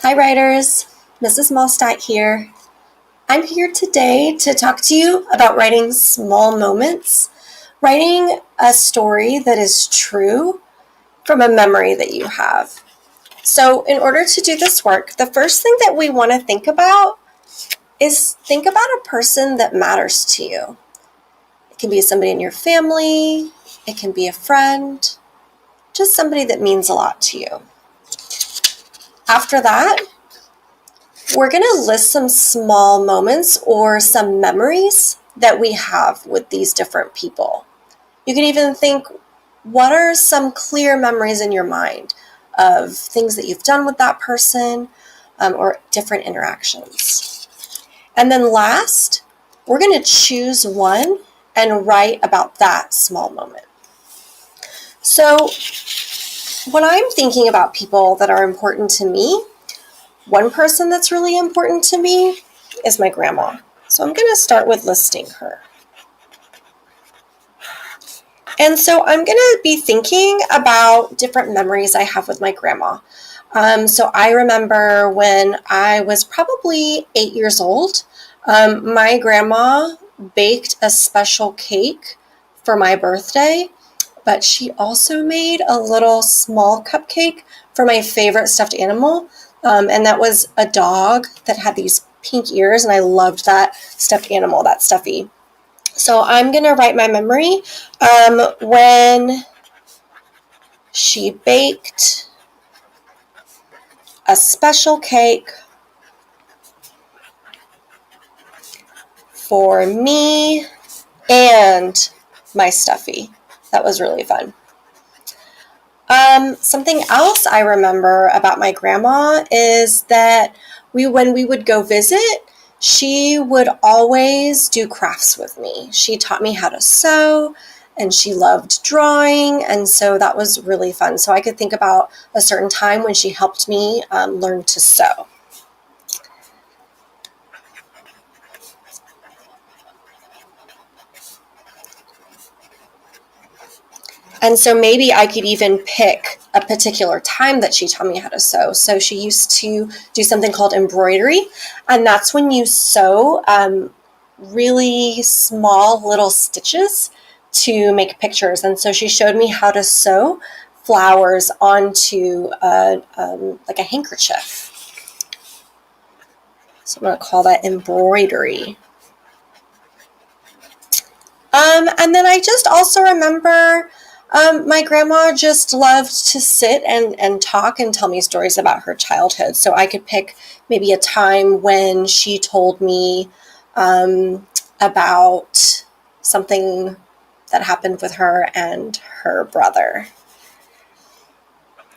Hi writers, Mrs. Malstadt here. I'm here today to talk to you about writing small moments, writing a story that is true from a memory that you have. So in order to do this work, the first thing that we want to think about is think about a person that matters to you. It can be somebody in your family, it can be a friend, just somebody that means a lot to you. After that, we're going to list some small moments or some memories that we have with these different people. You can even think, what are some clear memories in your mind of things that you've done with that person or different interactions? And then last, we're going to choose one and write about that small moment. So when I'm thinking about people that are important to me, one person that's really important to me is my grandma. So I'm going to start with listing her. And so I'm going to be thinking about different memories I have with my grandma. So I remember when I was probably 8 years old, my grandma baked a special cake for my birthday, but she also made a little small cupcake for my favorite stuffed animal. And that was a dog that had these pink ears, and I loved that stuffed animal, that stuffy. So I'm going to write my memory when she baked a special cake for me and my stuffy. That was really fun. Something else I remember about my grandma is that when we would go visit, she would always do crafts with me. She taught me how to sew, and she loved drawing, and so that was really fun. So I could think about a certain time when she helped me learn to sew. And so maybe I could even pick a particular time that she taught me how to sew. So she used to do something called embroidery, and that's when you sew really small little stitches to make pictures. And so she showed me how to sew flowers onto like a handkerchief. So I'm going to call that embroidery. And then I just also remember my grandma just loved to sit and talk and tell me stories about her childhood. So I could pick maybe a time when she told me about something that happened with her and her brother.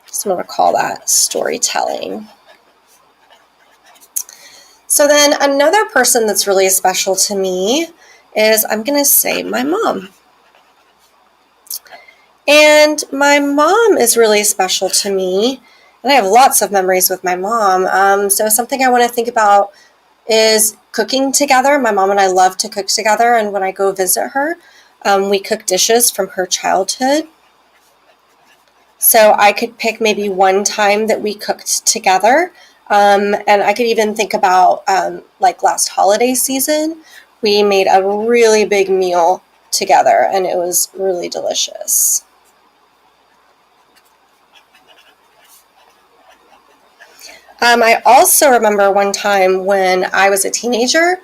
So I'm going to call that storytelling. So then another person that's really special to me is, I'm going to say, my mom. And my mom is really special to me, and I have lots of memories with my mom. So something I want to think about is cooking together. My mom and I love to cook together, and when I go visit her, we cook dishes from her childhood. So I could pick maybe one time that we cooked together, and I could even think about like last holiday season, we made a really big meal together, and it was really delicious. I also remember one time when I was a teenager,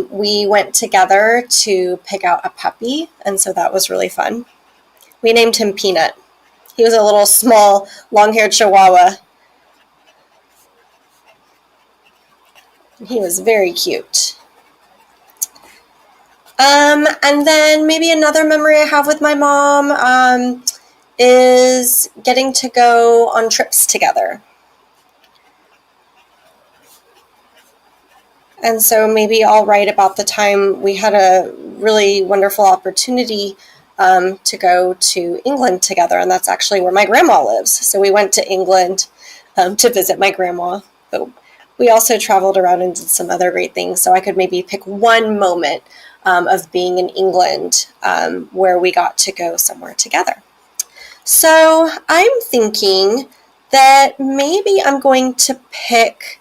we went together to pick out a puppy, and so that was really fun. We named him Peanut. He was a little small, long-haired Chihuahua. He was very cute. And then maybe another memory I have with my mom is getting to go on trips together. And so maybe I'll write about the time we had a really wonderful opportunity to go to England together, and that's actually where my grandma lives. So we went to England to visit my grandma, but we also traveled around and did some other great things. So I could maybe pick one moment of being in England where we got to go somewhere together. So I'm thinking that maybe I'm going to pick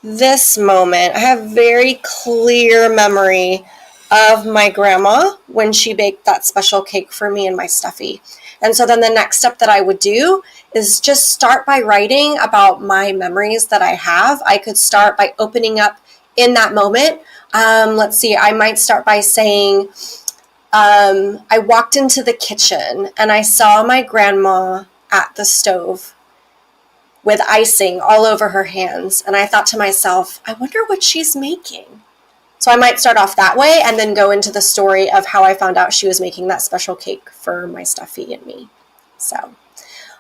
this moment. I have very clear memory of my grandma when she baked that special cake for me and my stuffy. And so then the next step that I would do is just start by writing about my memories that I have. I could start by opening up in that moment. Let's see, I might start by saying, I walked into the kitchen and I saw my grandma at the stove with icing all over her hands. And I thought to myself, I wonder what she's making. So I might start off that way and then go into the story of how I found out she was making that special cake for my stuffy and me. So,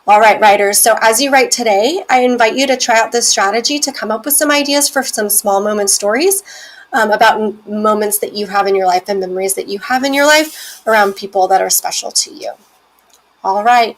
all right, writers. So as you write today, I invite you to try out this strategy to come up with some ideas for some small moment stories about moments that you have in your life and memories that you have in your life around people that are special to you. All right.